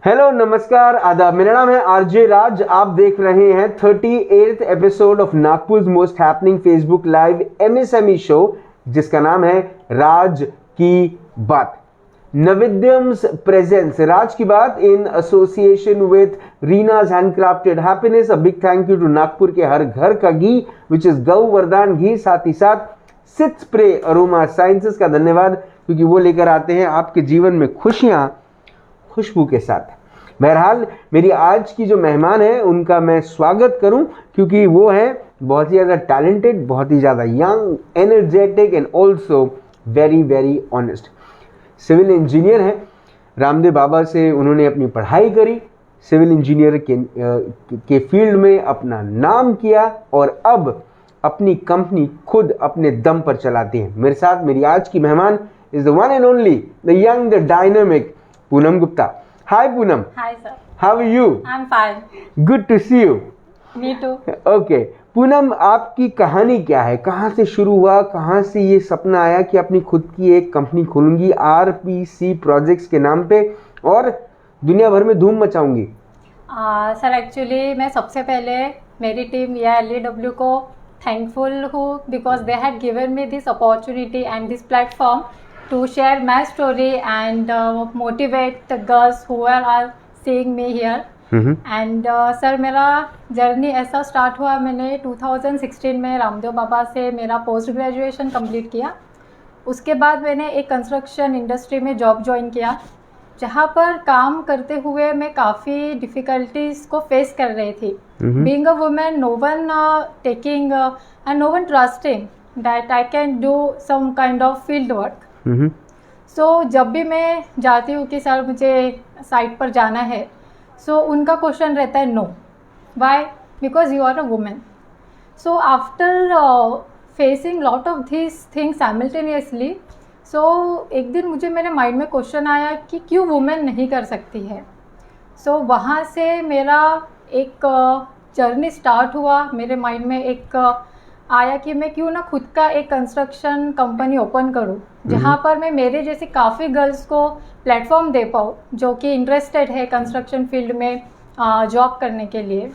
Hello, नमस्कार, आदाब। मेरा नाम है आरजे राज। आप देख रहे हैं 38th episode of Nagpur most happening Facebook live MSME show, जिसका नाम है राज की बात। नविद्यम्स प्रेजेंस राज की बात in association with Reena's handcrafted happiness. A big thank you to Nagpur के हर घर का घी विच इज गौ वरदान घी। साथ ही साथ सिथ स्प्रे अरोमा साइंसेस का धन्यवाद, क्योंकि वो लेकर आते हैं आपके जीवन में खुशियां खुशबू के साथ। बहरहाल, मेरी आज की जो मेहमान है उनका मैं स्वागत करूं, क्योंकि वो है बहुत ही ज़्यादा टैलेंटेड, बहुत ही ज़्यादा young, energetic and also very very honest. Civil engineer है। रामदेव बाबा से उन्होंने अपनी पढ़ाई करी, सिविल इंजीनियर के फील्ड में अपना नाम किया और अब अपनी कंपनी खुद अपने दम पर चलाती हैं। मेरे साथ मेरी आज की मेहमान is the one and only, the young, the dynamic Poonam Gupta. Hi Poonam. Hi sir. How are you? I am fine. Good to see you. Me too. Okay Poonam, आपकी कहानी क्या है? कहाँ से शुरू हुआ, कहाँ से ये सपना आया कि अपनी खुद की एक कंपनी खोलूंगी आरपीसी प्रोजेक्ट्स के नाम पे और दुनिया भर में धूम मचाऊंगी? सर एक्चुअली मैं सबसे पहले मेरी टीम या LEW को थैंकफुल हूँ because they had given me this opportunity and this platform to share my story and motivate the girls who are seeing me here. And sir मेरा जर्नी ऐसा start हुआ, मैंने 2016 में रामदेव बाबा से मेरा पोस्ट ग्रेजुएशन कंप्लीट किया। उसके बाद मैंने एक कंस्ट्रक्शन इंडस्ट्री में जॉब ज्वाइन किया, जहाँ पर काम करते हुए मैं काफ़ी डिफ़िकल्टीज़ को फेस कर रही थी। Being a women, no one taking and no one trusting that I can do some kind of field work. So जब भी मैं जाती हूँ कि सर मुझे साइट पर जाना है, सो उनका क्वेश्चन रहता है no. Why? Because you are a women. So after facing lot of this things simultaneously, so एक दिन मुझे मेरे माइंड में क्वेश्चन आया कि क्यों वुमेन नहीं कर सकती है। सो वहाँ से मेरा एक जर्नी स्टार्ट हुआ। मेरे माइंड में एक आया कि मैं क्यों ना खुद का एक कंस्ट्रक्शन कंपनी ओपन करूं, जहां पर मैं मेरे जैसे काफ़ी गर्ल्स को प्लेटफॉर्म दे पाऊँ जो कि इंटरेस्टेड है कंस्ट्रक्शन फील्ड में जॉब करने के लिए।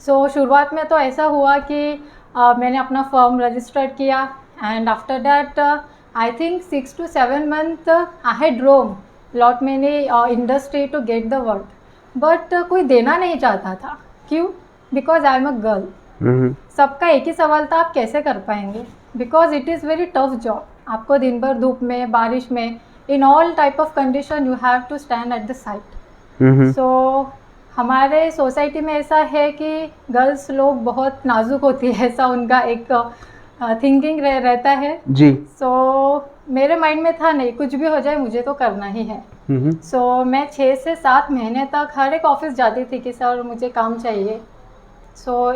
सो शुरुआत में तो ऐसा हुआ कि मैंने अपना फर्म रजिस्टर्ड किया and after that I think 6 to 7 months I had roam lot many industry to get the work, but कोई देना नहीं चाहता था। क्यों? Because I am a girl. सबका एक ही सवाल था, आप कैसे कर पाएंगे? Because it is very tough job. आपको दिन भर धूप में, बारिश में, in all type of condition you have to stand at the site. So हमारे सोसाइटी में ऐसा है कि गर्ल्स लोग बहुत नाजुक होती है, ऐसा उनका एक थिंकिंग रहता है जी। सो मेरे माइंड में था नहीं, कुछ भी हो जाए मुझे तो करना ही है। सो मैं 6 से 7 महीने तक हर एक ऑफिस जाती थी कि सर मुझे काम चाहिए। सो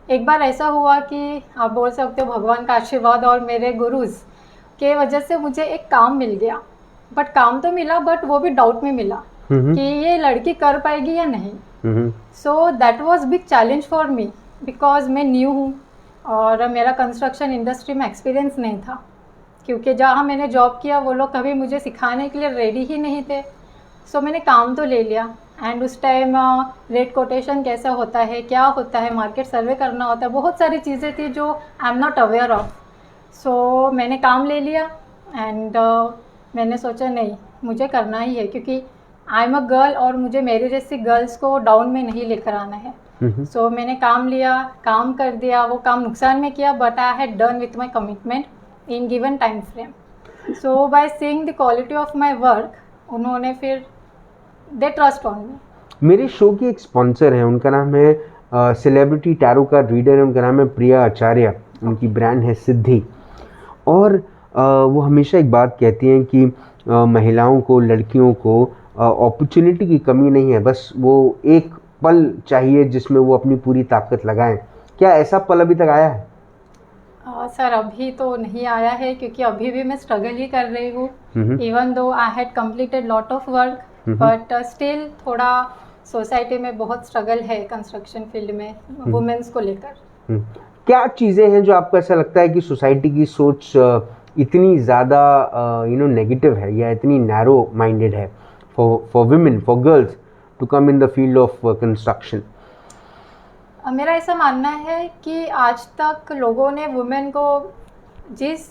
एक बार ऐसा हुआ कि आप बोल सकते हो भगवान का आशीर्वाद और मेरे गुरुज के वजह से मुझे एक काम मिल गया। बट काम तो मिला, बट वो भी डाउट में मिला कि ये लड़की कर पाएगी या नहीं। So that was big challenge for me because मैं न्यू हूँ और मेरा कंस्ट्रक्शन इंडस्ट्री में एक्सपीरियंस नहीं था, क्योंकि जहाँ मैंने जॉब किया वो लोग कभी मुझे सिखाने के लिए रेडी ही नहीं थे। सो मैंने काम तो ले लिया एंड उस टाइम रेट कोटेशन कैसा होता है, क्या होता है, मार्केट सर्वे करना होता है, बहुत सारी चीज़ें थी जो I am not aware of. So मैंने काम ले लिया एंड मैंने सोचा नहीं, मुझे करना ही है, क्योंकि आई एम अ गर्ल और मुझे मेरे जैसी गर्ल्स को डाउन में नहीं लेकर आना है। सो मैंने काम लिया, काम कर दिया। वो काम नुकसान में किया, but I had done with my commitment in given time frame. So by seeing the quality of my work, उन्होंने फिर दे ट्रस्ट ऑन मी। मेरे शो की एक स्पॉन्सर है, उनका नाम है सेलिब्रिटी टैरो का रीडर है, उनका नाम है प्रिया आचार्य, उनकी ब्रांड है सिद्धि। और वो हमेशा एक बात कहती हैं कि महिलाओं को, लड़कियों को अपॉर्चुनिटी की कमी नहीं है, बस वो एक पल चाहिए जिसमें वो अपनी पूरी ताकत लगाएं। क्या ऐसा पल अभी तक आया है? सर अभी तो नहीं आया है, क्योंकि अभी भी मैं स्ट्रगल ही कर रही हूँ। Even though I had completed lot of work, but still थोड़ा सोसाइटी में बहुत स्ट्रगल है कंस्ट्रक्शन फील्ड में वुमेन्स को लेकर। क्या चीज़ें हैं जो आपको ऐसा लगता है कि सोसाइटी की सोच इतनी ज़्यादा नेगेटिव है या इतनी नैरो माइंडेड है? for women, for girls to come in the field of construction? मेरा ऐसा मानना है कि आज तक लोगों ने वुमेन को जिस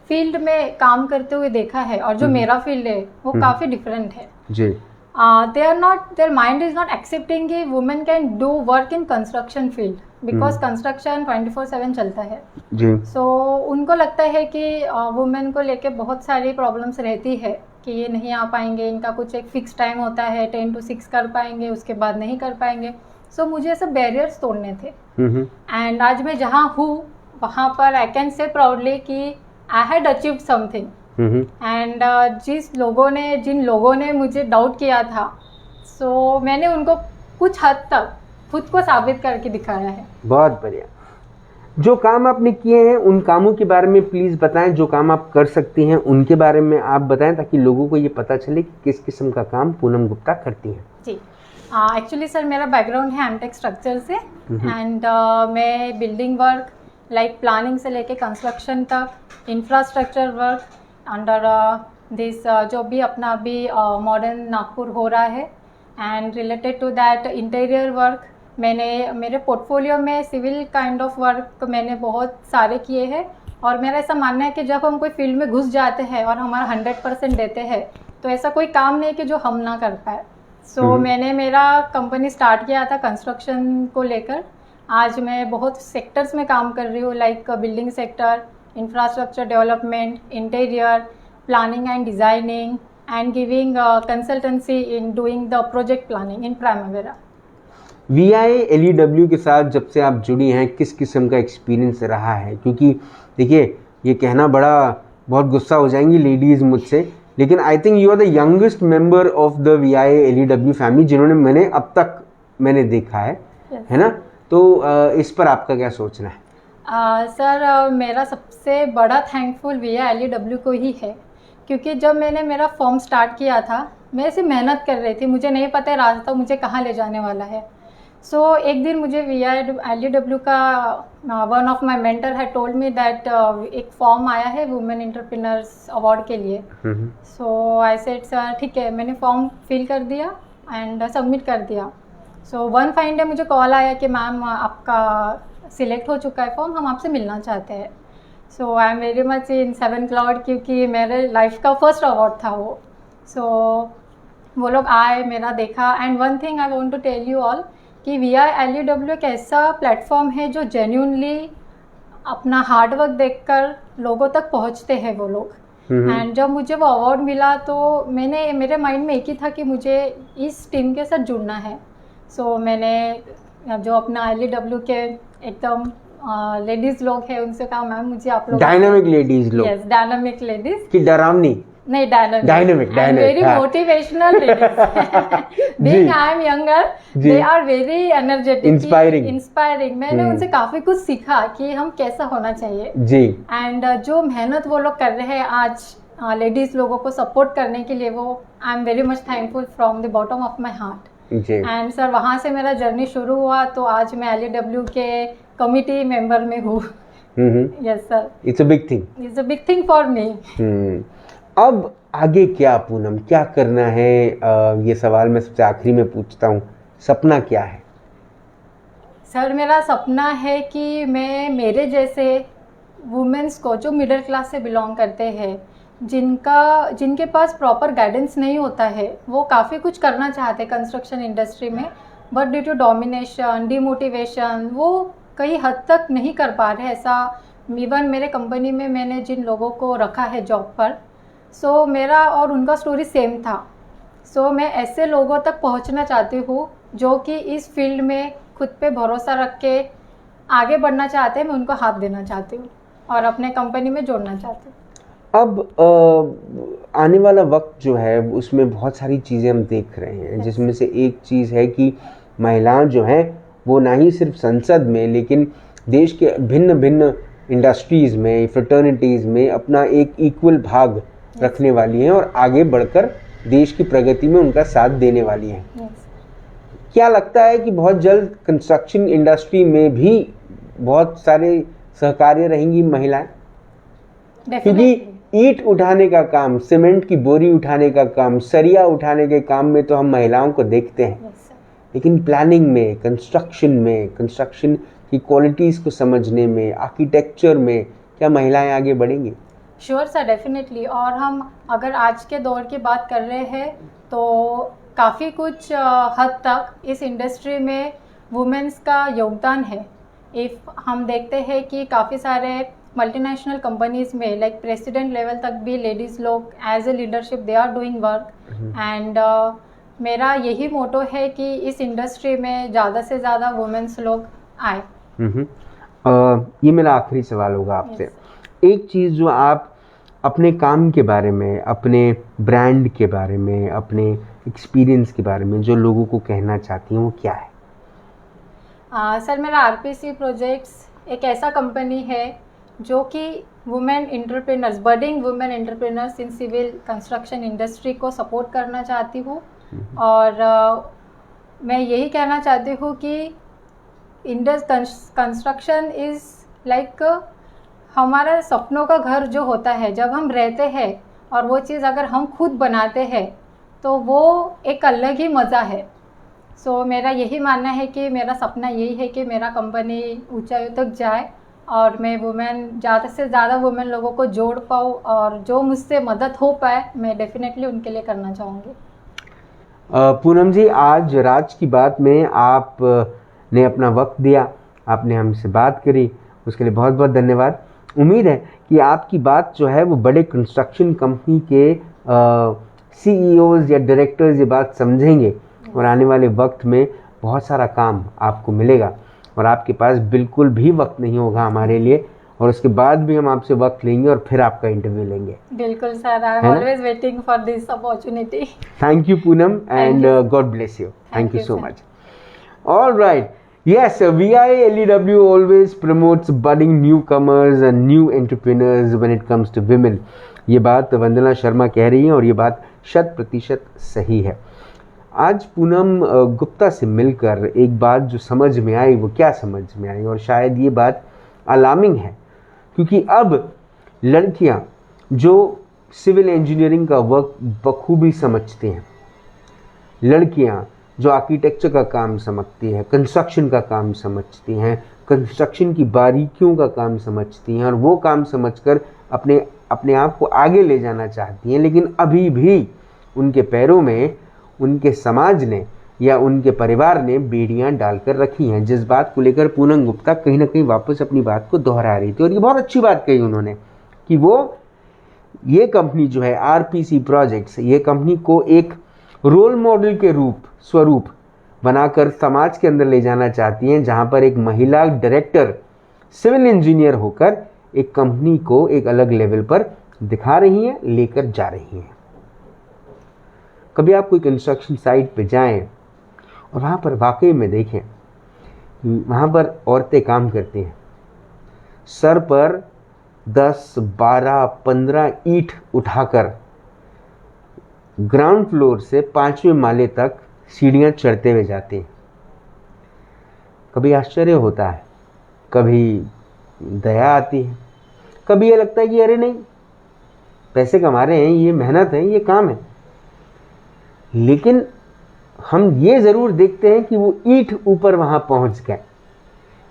फील्ड में काम करते हुए देखा है और जो मेरा फील्ड है वो काफ़ी डिफरेंट है जी. their mind is not accepting कि women can do work in construction field because construction 24/7 चलता है जी. so उनको लगता है कि वुमेन को लेके बहुत सारी प्रॉब्लम्स रहती है कि ये नहीं आ पाएंगे, इनका कुछ एक फिक्स टाइम होता है 10 to 6 कर पाएंगे, उसके बाद नहीं कर पाएंगे. so मुझे ऐसे बैरियर्स तोड़ने थे एंड आज मैं जहाँ हूँ वहाँ पर आई कैन से प्राउडली कि I had achieved something and जिन लोगों ने मुझे डाउट किया था सो मैंने उनको कुछ हद तक खुद को साबित करके दिखाया है. बहुत बढ़िया. जो काम आपने किए हैं उन कामों के बारे में प्लीज़ बताएं, जो काम आप कर सकती हैं उनके बारे में आप बताएं ताकि लोगों को ये पता चले कि किस किस्म का काम पूनम गुप्ता करती हैं. जी एक्चुअली सर मेरा बैकग्राउंड है एमटेक स्ट्रक्चर से एंड मैं बिल्डिंग वर्क लाइक प्लानिंग से लेके कंस्ट्रक्शन तक, इंफ्रास्ट्रक्चर वर्क अंडर दिस जो भी अपना अभी मॉडर्न नागपुर हो रहा है and related to that interior work. मैंने मेरे पोर्टफोलियो में सिविल काइंड ऑफ वर्क मैंने बहुत सारे किए हैं और मेरा ऐसा मानना है कि जब हम कोई फील्ड में घुस जाते हैं और हमारा 100% देते हैं तो ऐसा कोई काम नहीं कि जो हम ना कर पाए. सो मैंने मेरा कंपनी स्टार्ट किया था कंस्ट्रक्शन को लेकर. आज मैं बहुत सेक्टर्स में काम कर रही हूँ like building sector, infrastructure development, interior, planning and designing and giving consultancy in doing the project planning in Primavera. VILEW के साथ जब से आप जुड़ी हैं किस किस्म का एक्सपीरियंस रहा है? क्योंकि देखिए ये कहना बहुत गुस्सा हो जाएंगी लेडीज़ मुझसे, लेकिन I think you are the youngest member of the VILEW family जिन्होंने मैंने देखा है. Yes. है ना? तो इस पर आपका क्या सोचना है? सर मेरा सबसे बड़ा थैंकफुल VILEW को ही है क्योंकि जब मैंने मेरा फॉर्म स्टार्ट किया था मैं ऐसे मेहनत कर रही थी, मुझे नहीं पता रास्ता मुझे कहाँ ले जाने वाला है. सो एक दिन मुझे VILEW का वन ऑफ माई मेंटर है टोल्ड मी दैट एक फॉर्म आया है वुमेन एंटरप्रेन्योर्स अवार्ड के लिए. सो आई सेड सर ठीक है. मैंने फॉर्म फिल कर दिया एंड सबमिट कर दिया. सो वन फाइन डे मुझे कॉल आया कि मैम आपका सिलेक्ट हो चुका है फॉर्म, हम आपसे मिलना चाहते हैं. So I am very much in 7 cloud क्योंकि मेरे लाइफ का फर्स्ट अवार्ड था वो. सो वो लोग आए, मेरा देखा and one thing I want to tell you all कि VILEW एक ऐसा प्लेटफॉर्म है जो जेन्युइनली अपना हार्ड वर्क देखकर लोगों तक पहुंचते हैं वो लोग. एंड जब मुझे वो अवार्ड मिला तो मेरे माइंड में एक ही था कि मुझे इस टीम के साथ जुड़ना है. सो मैंने जो अपना ILEW के एकदम लेडीज़ लोग हैं उनसे कहा मैम मुझे आप लोग डायनामिक लेडीज़ लोग. यस डायनामिक लेडीज़ कि डरावनी नहीं dynamic very motivational being I am younger they are very energetic inspiring. मैंने उनसे काफी कुछ सीखा कि हम कैसा होना चाहिए जी. एंड जो मेहनत वो लोग कर रहे हैं आज लेडीज लोगों को सपोर्ट करने के लिए वो आई am very much thankful from the bottom of my heart. And sir वहाँ से मेरा जर्नी शुरू हुआ तो आज मैं ILEW के कमिटी मेंबर में हूँ. Yes sir. It's a big thing for me. अब आगे क्या पूनम, क्या करना है? ये सवाल मैं सबसे आखिरी में पूछता हूँ. सपना क्या है? सर मेरा सपना है कि मैं मेरे जैसे वुमेन्स को जो मिडिल क्लास से बिलोंग करते हैं जिनके पास प्रॉपर गाइडेंस नहीं होता है वो काफ़ी कुछ करना चाहते हैं कंस्ट्रक्शन इंडस्ट्री में but due to domination demotivation वो कई हद तक नहीं कर पा रहे. ऐसा इवन मेरे कंपनी में मैंने जिन लोगों को रखा है जॉब पर सो मेरा और उनका स्टोरी सेम था. सो मैं ऐसे लोगों तक पहुंचना चाहती हूँ जो कि इस फील्ड में खुद पे भरोसा रख के आगे बढ़ना चाहते हैं. मैं उनको हाथ देना चाहती हूँ और अपने कंपनी में जोड़ना चाहती हूँ. अब आने वाला वक्त जो है उसमें बहुत सारी चीज़ें हम देख रहे हैं जिसमें से एक चीज़ है कि महिलाएं जो हैं वो ना ही सिर्फ संसद में लेकिन देश के भिन्न भिन्न इंडस्ट्रीज़ में फ्रेटर्निटीज़ में अपना एक इक्वल भाग रखने वाली हैं और आगे बढ़कर देश की प्रगति में उनका साथ देने वाली हैं. क्या लगता है कि बहुत जल्द कंस्ट्रक्शन इंडस्ट्री में भी बहुत सारे सहकार्य रहेंगी महिलाएं? क्योंकि ईंट उठाने का काम, सीमेंट की बोरी उठाने का काम, सरिया उठाने के काम में तो हम महिलाओं को देखते हैं, Yes, sir. लेकिन प्लानिंग में, कंस्ट्रक्शन की क्वालिटीज़ को समझने में, आर्किटेक्चर में क्या महिलाएं आगे बढ़ेंगी? Sure sir, definitely. और हम अगर आज के दौर की बात कर रहे हैं तो काफ़ी कुछ हद तक इस इंडस्ट्री में वुमेन्स का योगदान है। इफ़ हम देखते हैं कि काफ़ी सारे मल्टीनेशनल कंपनीज़ में लाइक प्रेसिडेंट लेवल तक भी लेडीज़ लोग as a leadership they are doing work. And मेरा यही मोटो है कि इस इंडस्ट्री में ज़्यादा से ज़्यादा वुमेन्स लोग आए। ये मेरा आखिरी सवाल होगा आपसे। एक चीज़ जो आप अपने काम के बारे में, अपने ब्रांड के बारे में, अपने एक्सपीरियंस के बारे में जो लोगों को कहना चाहती हैं वो क्या है? सर, मेरा आरपीसी प्रोजेक्ट्स एक ऐसा कंपनी है जो कि women entrepreneurs, budding women entrepreneurs in civil construction industry को सपोर्ट करना चाहती हूँ। और मैं यही कहना चाहती हूँ कि कंस्ट्रक्शन इज़ लाइक हमारा सपनों का घर जो होता है, जब हम रहते हैं और वो चीज़ अगर हम खुद बनाते हैं तो वो एक अलग ही मज़ा है। सो मेरा यही मानना है कि मेरा सपना यही है कि मेरा कंपनी ऊंचाइयों तक जाए और मैं वुमेन, ज़्यादा से ज़्यादा वुमेन लोगों को जोड़ पाऊँ और जो मुझसे मदद हो पाए मैं डेफिनेटली उनके लिए करना चाहूँगी। पूनम जी, आज राज की बात में आप ने अपना वक्त दिया, आपने हमसे बात करी, उसके लिए बहुत बहुत धन्यवाद। उम्मीद है कि आपकी बात जो है वो बड़े कंस्ट्रक्शन कंपनी के CEOs या डायरेक्टर्स ये बात समझेंगे और आने वाले वक्त में बहुत सारा काम आपको मिलेगा और आपके पास बिल्कुल भी वक्त नहीं होगा हमारे लिए, और उसके बाद भी हम आपसे वक्त लेंगे और फिर आपका इंटरव्यू लेंगे। बिल्कुल sir, I am always waiting for this opportunity. Thank you Poonam and God bless you. Thank you so much. All right. Yes, VIA LEW always promotes budding newcomers and new entrepreneurs when it comes to women. ये बात वंदना शर्मा कह रही हैं और ये बात 100% सही है। आज पूनम गुप्ता से मिलकर एक बात जो समझ में आई, वो क्या समझ में आई, और शायद ये बात अलार्मिंग है, क्योंकि अब लड़कियां जो सिविल इंजीनियरिंग का वर्क बखूबी समझती हैं, लड़कियां जो आर्किटेक्चर का काम समझती हैं, कंस्ट्रक्शन का काम समझती हैं, कंस्ट्रक्शन की बारीकियों का काम समझती हैं और वो काम समझकर अपने आप को आगे ले जाना चाहती हैं, लेकिन अभी भी उनके पैरों में उनके समाज ने या उनके परिवार ने बेड़ियां डालकर रखी हैं। जिस बात को लेकर पूनम गुप्ता कहीं ना कहीं वापस अपनी बात को दोहरा रही थी, और ये बहुत अच्छी बात कही उन्होंने कि वो ये कंपनी जो है आरपीसी प्रोजेक्ट्स, ये कंपनी को एक रोल मॉडल के स्वरूप बनाकर समाज के अंदर ले जाना चाहती हैं, जहां पर एक महिला डायरेक्टर सिविल इंजीनियर होकर एक कंपनी को एक अलग लेवल पर दिखा रही हैं, लेकर जा रही हैं। कभी आप कोई कंस्ट्रक्शन साइट पे जाएं और वहाँ पर वाकई में देखें कि वहाँ पर औरतें काम करती हैं, सर पर 10, 12, 15 ईंट उठाकर ग्राउंड फ्लोर से 5वें माले तक सीढ़ियाँ चढ़ते हुए जाते हैं। कभी आश्चर्य होता है, कभी दया आती है, कभी ये लगता है कि अरे नहीं, पैसे कमा रहे हैं, ये मेहनत है, ये काम है, लेकिन हम ये ज़रूर देखते हैं कि वो ईंट ऊपर वहाँ पहुँच गए,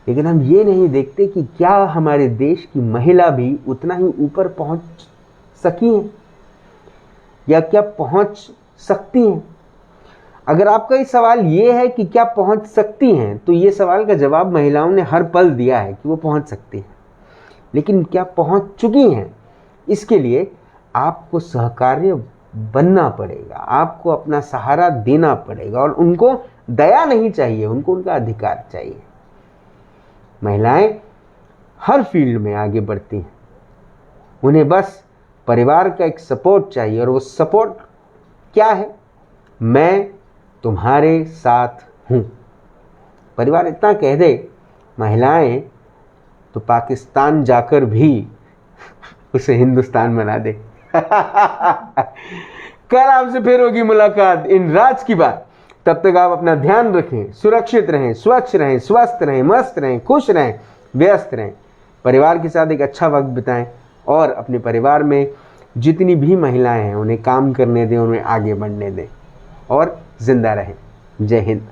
लेकिन हम ये नहीं देखते कि क्या हमारे देश की महिला भी उतना ही ऊपर पहुँच सकी हैं या क्या पहुँच सकती हैं। अगर आपका ये सवाल ये है कि क्या पहुँच सकती हैं, तो ये सवाल का जवाब महिलाओं ने हर पल दिया है कि वो पहुँच सकती हैं, लेकिन क्या पहुँच चुकी हैं, इसके लिए आपको सहकार्य बनना पड़ेगा, आपको अपना सहारा देना पड़ेगा, और उनको दया नहीं चाहिए, उनको उनका अधिकार चाहिए। महिलाएं हर फील्ड में आगे बढ़ती हैं, उन्हें बस परिवार का एक सपोर्ट चाहिए, और वो सपोर्ट क्या है? मैं तुम्हारे साथ हूँ। परिवार इतना कह दे, महिलाएं तो पाकिस्तान जाकर भी उसे हिंदुस्तान बना दे। कल आपसे फिर होगी मुलाकात इन राज की बात। तब तक आप अपना ध्यान रखें, सुरक्षित रहें, स्वच्छ रहें, स्वस्थ रहें, मस्त रहें, खुश रहें, व्यस्त रहें, परिवार के साथ एक अच्छा वक्त बिताएं और अपने परिवार में जितनी भी महिलाएं हैं उन्हें काम करने दें, उन्हें आगे बढ़ने दें और जिंदा रहें। जय हिंद।